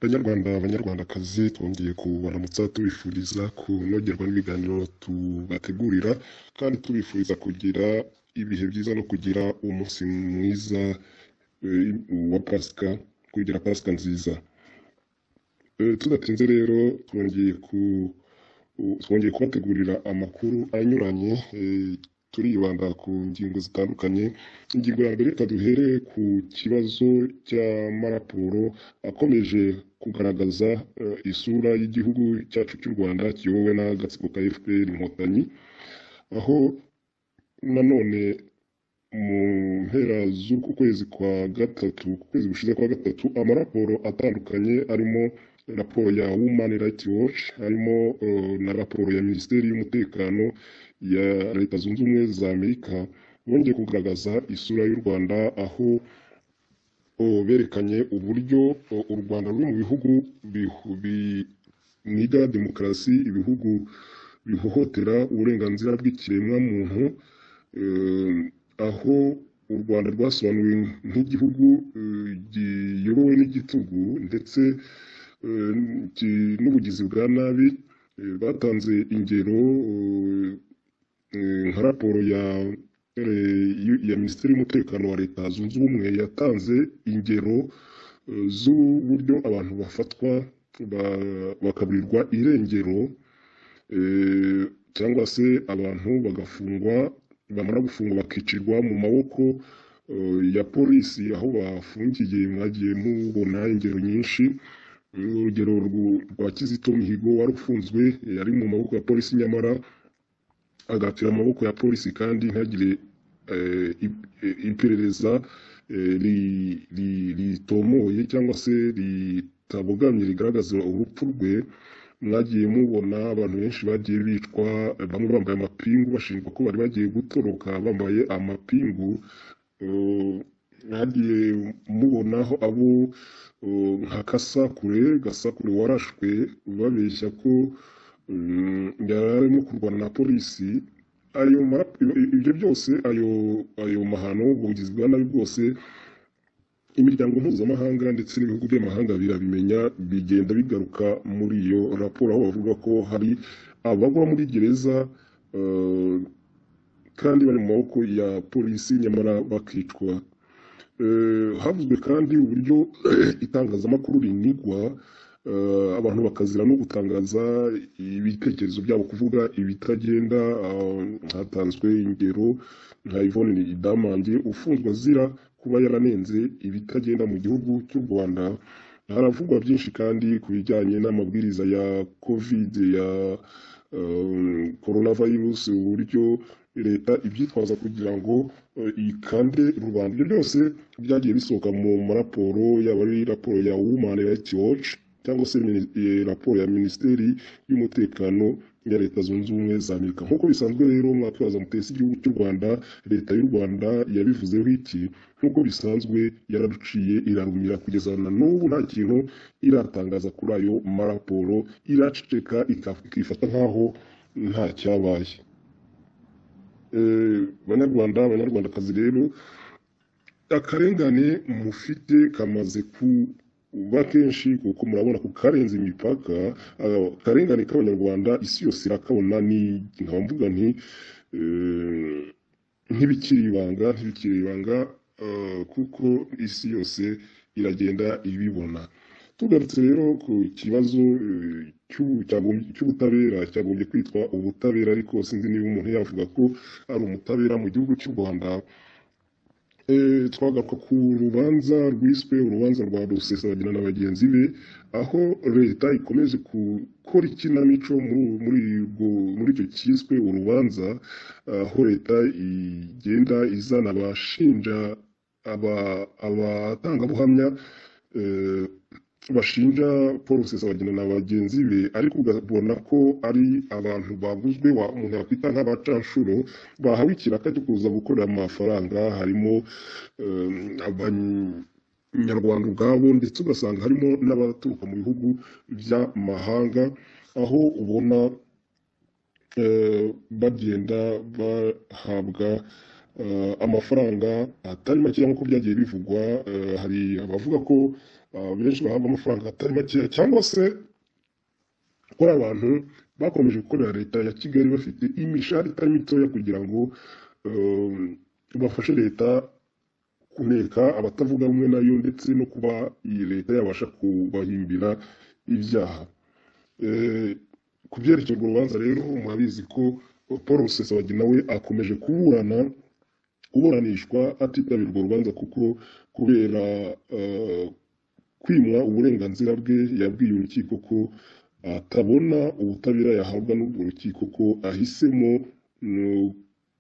banyarwandakazi twongeye kubaramutsa tubifuriza kunogerwa n'ibiganiro tubategurira kandi tubifuriza kugira ibihe byiza no kugira umunsi mwiza wa Pasika, kugira Pasika nziza. Tudatinze rero twongeye kubategurira amakuru anyuranye, turibanda ku ngingo zitandukanye. Ingingo ya mbere reka duhere ku kibazo cy'amaraporo akomeje kugaragaza isura y'igihugu cyacu cy'u Rwanda kiyobowe n'agatsiko ka FPR Inkotanyi, aho nanone mu mpera z'uku kwezi kwa gatatu, ku kwezi gushize kwa gatatu, amaraporo atandukanye arimo raporo ya Human Rights Watch, harimo na raporo ya Minisiteri y'Umutekano ya Leta Zunze Ubumwe za Amerika, bongeye kugaragaza isura y'u Rwanda, aho berekanye uburyo u Rwanda ruri mu bihugu biniga demokarasi, ibihugu bihohotera uburenganzira bw'ikiremwamuntu, aho u Rwanda rwasobanuwe nk'igihugu giyobowe n'igitugu ndetse n'ubugizi bwa nabi. Batanze ingero nka raporo ya Minisiteri y'Umutekano wa Leta Zunze Ubumwe yatanze ingero z'uburyo abantu bafatwa bakaburirwa irengero, cyangwa se abantu bagafungwa, bamara gufungwa bakicirwa mu maboko ya polisi aho bafungiye. Mwagiye mubona ingero nyinshi. Urugero rwa Kizito Mihigo wari ufunzwe yari mu maboko ya polisi, nyamara agapfira amaboko ya polisi kandi ntagire iperereza ritomoye cyangwa se ritabogamye rigaragaza urupfu rwe. Mwagiye mubona abantu benshi bagiye bicwa, bamwe bambaye amapingu bashinjwa ko bari bagiye gutoroka bambaye amapingu. Mwagiye mubonaho abo nka Gasakure warashwe babeshya ko yari arimo kurwana na polisi. Ibyo byose, ayo mahano, ubugizi bwa nabi bwose, imiryango mpuzamahanga ndetse n'ibihugu by'amahanga birabimenya, bigenda bigaruka muri iyo raporo, aho bavuga ko hari abagwa muri gereza kandi bari mu maboko ya polisi nyamara bakicwa. Havuzwe kandi uburyo itangazamakuru rinigwa, abantu bakazira no gutangaza ibitekerezo byabo, kuvuga ibitagenda. Hatanzwe ingero nka Yvonne Idamange ufunzwe azira kuba yaranenze ibitagenda mu gihugu cy'u Rwanda. Haravugwa byinshi kandi ku bijyanye n'amabwiriza ya COVID, ya coronavirus, uburyo leta ibyitwaza kugira ngo ikande rubanda. Ibyo byose byagiye bisohoka mu maraporo, yaba ari raporo ya Human Rights Watch cyangwa se raporo ya Minisiteri y'Umutekano ya Leta Zunze Ubumwe za Amerika. Nk'uko bisanzwe rero, mwatwaza mutesi igihugu cy'u Rwanda, leta y'u Rwanda yabivuzeho iki? Nk'uko bisanzwe yaraduciye irarumira, kugeza na n'ubu nta kintu iratangaza kuri ayo maraporo, iraceceka ikifata nk'aho nta cyabaye. Banyarwandakazi rero, akarengane mufite kamaze kuba kenshi, kuko murabona ko karenze imipaka. Akarengane k'abanyarwanda isi yose irakabona, nkaba mvuga nti ntibikiri ibanga, kuko isi yose iragenda ibibona. Tugarutse rero ku kibazo cy'ubutabera, cyagombye kwitwa ubutabera, ariko sinzi niba umuntu yavuga ko ari umutabera mu gihugu cy'u Rwanda. Twagaruka ku rubanza rwiswe urubanza rwa Rusesabagina na bagenzi be, aho leta ikomeje gukora ikinamico muri icyo cyiswe urubanza, aho leta igenda izana abashinja, abatangabuhamya bashinja Paul Rusesabagina na bagenzi be, ariko ugabona ko ari abantu baguzwe, umuntu yakwita nk'abacanshuro, bahawe ikiraka cyo kuza gukorera amafaranga. Harimo abanyarwanda ubwabo, ndetse ugasanga harimo n'abaturuka mu bihugu by'amahanga, aho ubona bagenda bahabwa amafaranga atari make nk'uko byagiye bivugwa. Hari abavuga ko benshi bahabwa amafaranga atari make, cyangwa se ko ari abantu bakomeje gukorera leta ya Kigali bafite imishahara itari mitoya kugira ngo bafashe leta kuneka abatavuga rumwe nayo, ndetse no kuba iyi leta yabasha kubahimbira ibyaha. Ku byerekeye urwo rubanza rero, murabizi ko Paul Rusesabagina we akomeje kuburanishwa atitabira urwo rubanza, kuko kubera kwimwa uburenganzira bwe yabwiye urukiko ko atabona ubutabera yahabwa n'urwo rukiko, ko ahisemo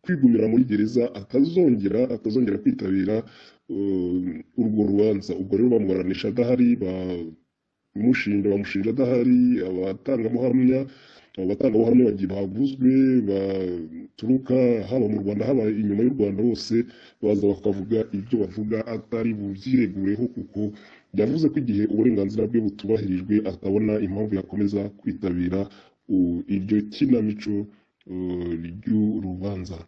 kwigumira muri gereza, atazongera kwitabira urwo rubanza. Ubwo rero bamuburanisha adahari, bamushinja adahari. Abatangabuhamya bagiye bavuzwe baturuka haba mu Rwanda haba inyuma y'u Rwanda, bose baza bakavuga ibyo bavuga atari bubyiregureho, kuko yavuze ko igihe uburenganzira bwe butubahirijwe atabona impamvu yakomeza kwitabira iryo kinamico ry'urubanza.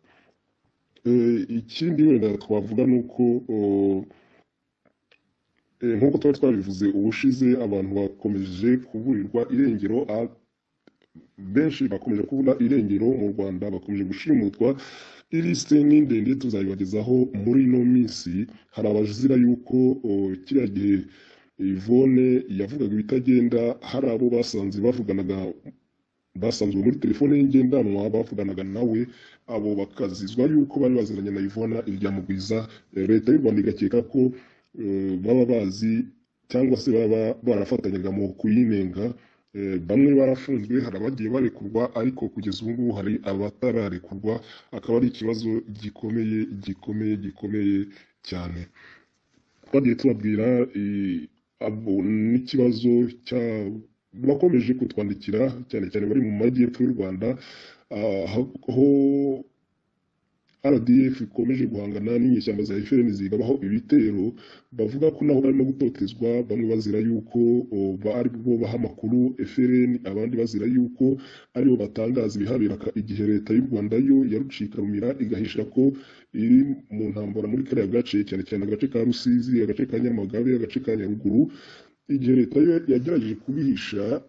Ikindi wenda twavuga ni uko nk'uko tuba twabivuze ubushize, abantu bakomeje kuburirwa irengero, benshi bakomeje kubura irengero mu Rwanda, bakomeje gushimutwa. Ilisite ni ndende, tuzabibagezaho muri ino minsi. Hari abazira yuko kiriya gihe Yvonne yavugaga ibitagenda, hari abo basanzwe muri telefone ye ngendanwa bavuganaga nawe, abo bakazizwa yuko bari baziranye na Yvonne iryamugwiza. Leta y'u Rwanda igakeka ko baba bazi cyangwa se baba barafatanyaga mu kuyinenga. Bamwe barafunzwe, hari abagiye barekurwa, ariko kugeza ubu ngubu hari abatararekurwa. Akaba ari ikibazo gikomeye cyane. Twagiye tubabwira n'ikibazo bakomeje kutwandikira cyane cyane bari mu majyepfo y'u Rwanda, aho RDF ikomeje guhangana n'inyeshyamba za FLN zigabaho ibitero. Bavuga ko naho barimo gutotezwa, bamwe bazira yuko ari bo baha amakuru FLN, abandi bazira yuko aribo batangaza ibihabera, igihe leta y'u Rwanda yo yarucikarumira igahisha ko iri mu ntambara muri kariya gace, cyane cyane agace ka Rusizi, agace ka Nyamagabe, agace ka Nyaruguru. Igihe leta yo yagerageje kubihisha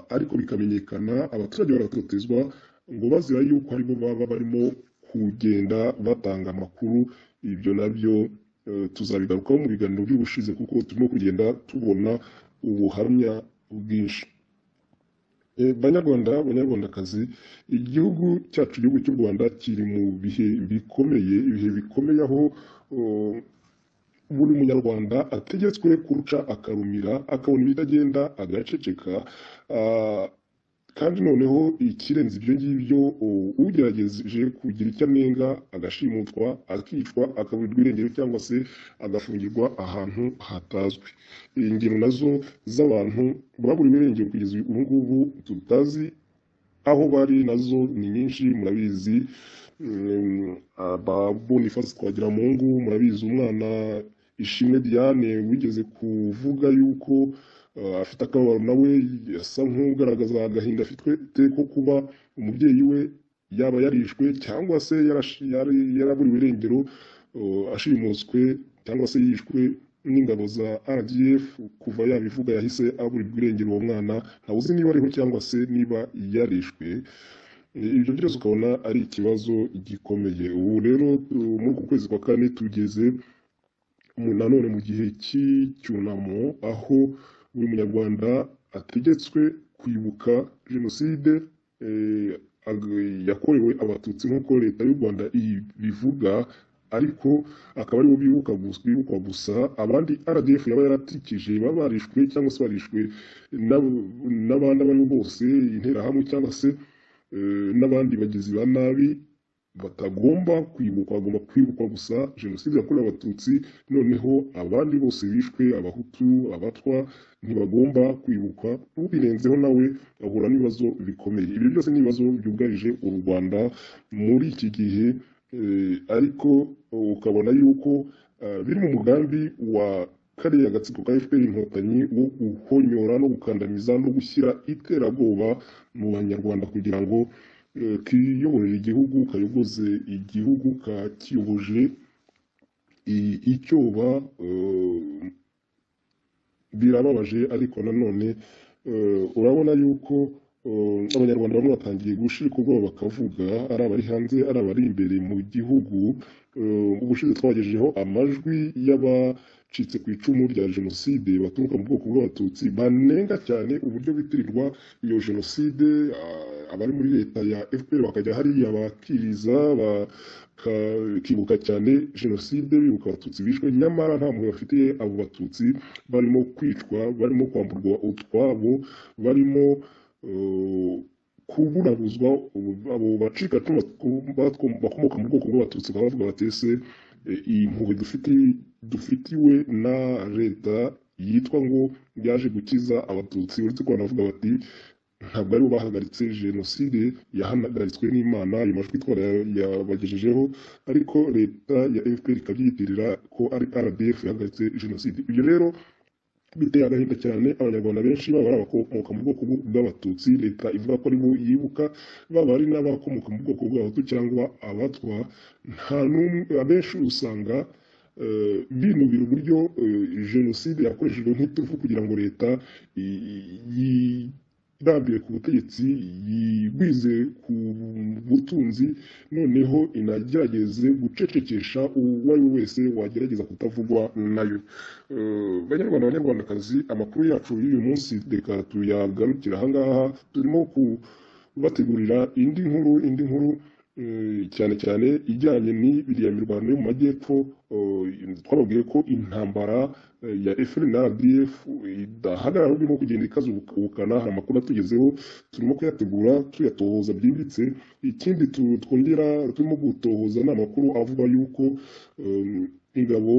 ariko bikamenyekana, abaturage baratotezwa ngo bazira yuko aribo baba barimo kugenda batanga amakuru. Ibyo nabyo tuzabigarukaho mu biganiro by'ubushize, kuko turimo kugenda tubona ubuhamya bwinshi. Banyarwandakazi, igihugu cy'u Rwanda kiri mu bihe bikomeye, aho buri munyarwanda ategetswe kuruca akarumira, akabona ibitagenda agaceceka. Kandi noneho ikirenze ibyo ngibyo, ugerageje kugira icyo anenga agashimutwa, akicwa, akaburirwa irengero, cyangwa se agafungirwa ahantu hatazwi. Ingero nazo z'abantu baburiwe irengero kugeza ubu ngubu tutazi aho bari, nazo ni nyinshi. Murabizi Boniface Twagiramungu, murabizi umwana Ishimwe Diane wigeze kuvuga yuko afite akababaro, nawe asa nk'ugaragaza agahinda afite ko kuba umubyeyi we yaba yarishwe, cyangwa se yaraburiwe irengero, ashimuswe cyangwa se yishwe n'ingabo za RDF. Kuva yabivuga yahise aburirwa irengero uwo mwana, ntawuzi niba ariho cyangwa se niba yarishwe. Ibyo byose ukabona ari ikibazo gikomeye. Ubu rero muri uku kwezi kwa kane tugeze nanone mu gihe cy'icyunamo, aho buri munyarwanda ategetswe kwibuka jenoside yakorewe abatutsi nk'uko leta y'u Rwanda ibivuga, ariko akaba aribo bibukwa gusa. Abandi RDF yaba yaratikije, baba barishwe cyangwa se barishwe n'abandi abo bose, interahamwe cyangwa se n'abandi bagizi ba nabi, batagomba kwibukwa, bagomba kwibukwa gusa jenoside yakorewe abatutsi. Noneho abandi bose bishwe, abahutu, abatwa, ntibagomba kwibukwa. Ubirenzeho nawe ahura n'ibibazo bikomeye. Ibyo byose ni ibibazo byugarije u Rwanda muri iki gihe, ariko ukabona yuko biri mu mugambi wa kariya agatsiko ka FPR inkotanyi wo guhonyora no gukandamiza no gushyira iterabwoba mu banyarwanda, kugira ngo kiyoborera igihugu kayoboze igihugu kakiyoboje icyoba birababaje ariko nanone urabona yuko abanyarwanda bamwe batangiye gushirika ubwoba bakavuga ari abari hanze ari abari imbere mu gihugu. Ubushize twagejejeho amajwi y'abacitse ku icumu rya jenoside baturuka mu bwoko bw'abatutsi banenga cyane uburyo bitirirwa iyo jenoside. Abari muri leta ya FPR bakajya hariya bakiriza bakibuka cyane jenoside bibuka abatutsi bishwe, nyamara nta muntu bafitiye abo batutsi barimo kwicwa, barimo kwamburwa utwabo, barimo kuburabuzwa. Abo bacikacumu bakomoka mu bwoko bw'abatutsi bavuga batese impuhwe dufitiwe na leta yitwa ngo yaje gukiza abatutsi, uretse ko banavuga bati ntabwo aribo bahagaritse jenoside, yahagaritswe n'Imana. Ayo majwi yabagejejeho, ariko leta ya FPR ikabyiyitirira ko ari RDF yahagaritse jenoside. Ibyo rero biteye agahinda cyane. Abanyarwanda benshi baba ari abakomoka mu bwoko bw'abatutsi leta ivuga ko aribo yibuka, baba ari n'abakomoka mu bwoko bw'abahutu cyangwa abatwa, nta n'umwe, abenshi usanga binubira uburyo jenoside yakoreshejwe nk'iturufu kugira ngo leta yirambire ku butegetsi, yigwize ku butunzi, noneho inagerageze gucecekesha uwo ari we wese wagerageza kutavugwa nayo. Banyarwanda banyarwandakazi, amakuru yacu y'uyu munsi reka tuyagarukira ahangaha. Turimo kubategurira indi nkuru cyane cyane ijyanye n'ibiriya mirwano yo mu majyepfo. Twababwiye ko intambara ya FPR na RDF idahagarara, birimo kugenda ikaza ubukana. Hari amakuru atugezeho, turimo kuyategura tuyatohoza byimbitse. Ikindi turimo gutohoza ni amakuru avuga yuko ingabo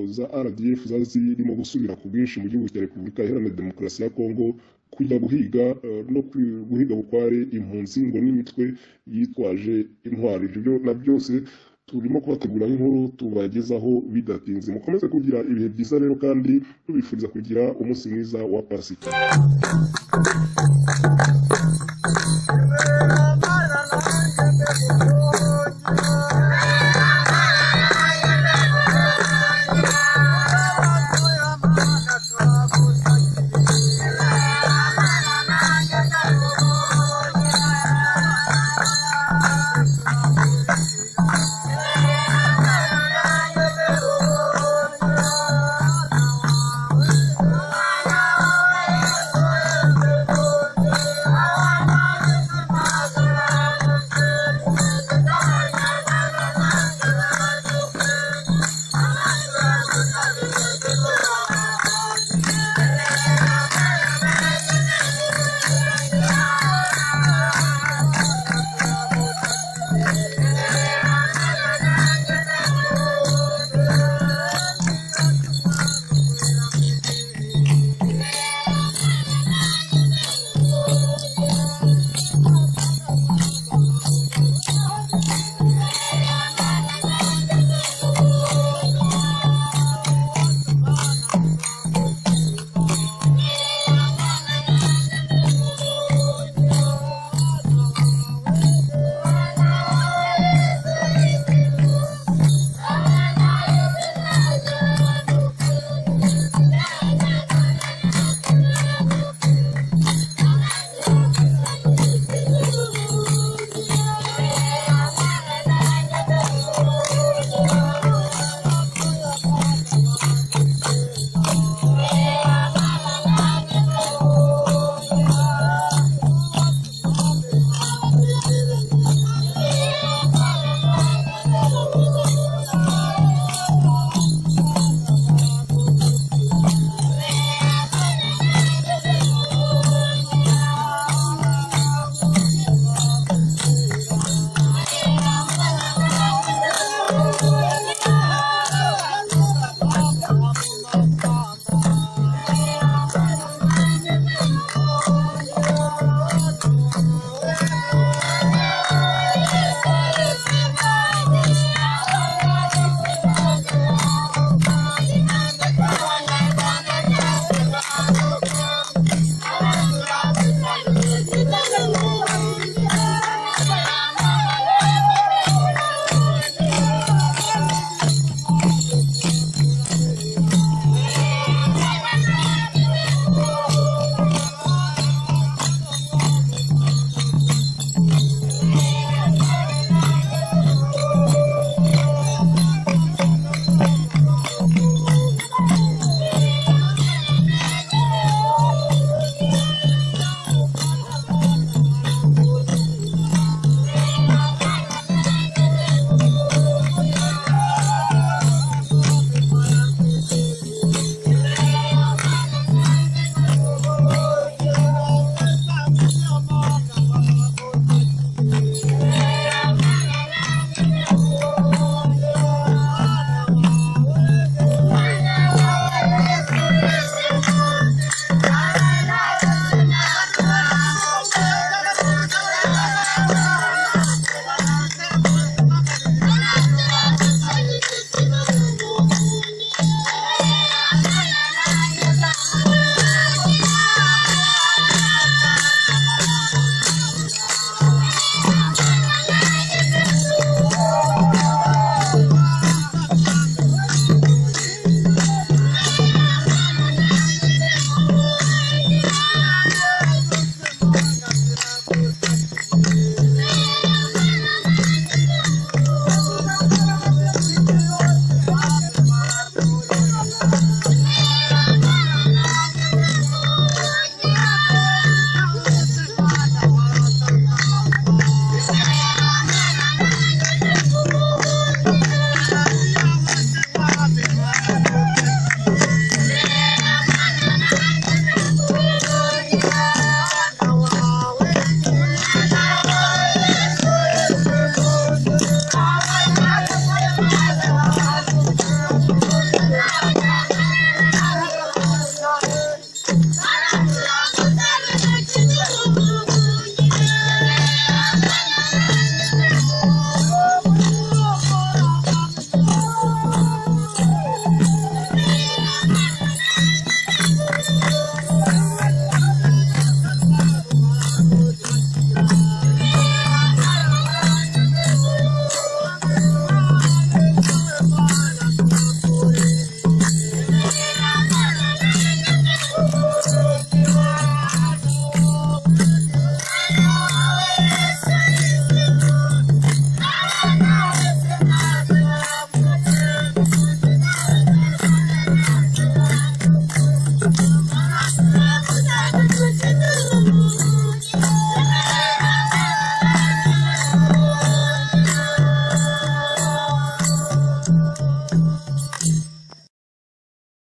za RDF zirimo gusubira ku bwinshi mu gihugu cya Repubulika Iharanira Demokarasi ya Kongo, kujya guhiga no guhiga bukware impunzi ngo n'imitwe yitwaje intwari. Ibyo na byose turimo kubategura inkuru tubagezaho bidatinze. Mukomeze kugira ibihe byiza rero, kandi tubifuriza kugira umunsi mwiza wa Pasika.